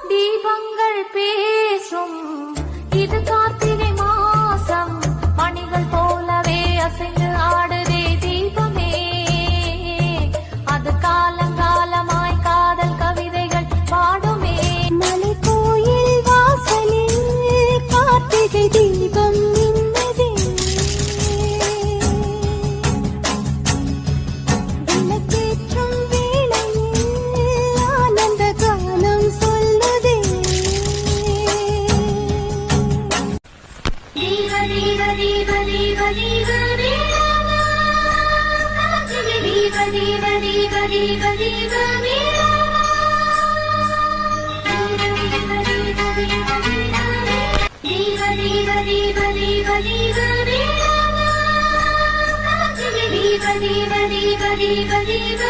தீபங்கள் பேசும் இது கார்த்திகை மாசம் மணிகள் போலவே அசைந்து ஆடுதே தீபமே அது காலங்காலமாய் காதல் கவிதைகள் பாடுமே மலை கோயில் வாசலில் கார்த்திகை தீபம் மின்னதே விளக்கேற்றும் வேளையில் ஆனந்த காலம் சொல்லுதே தீப தீப தீப தீப தீப தீப தீப தீப தீப தீப தீப தீப தீப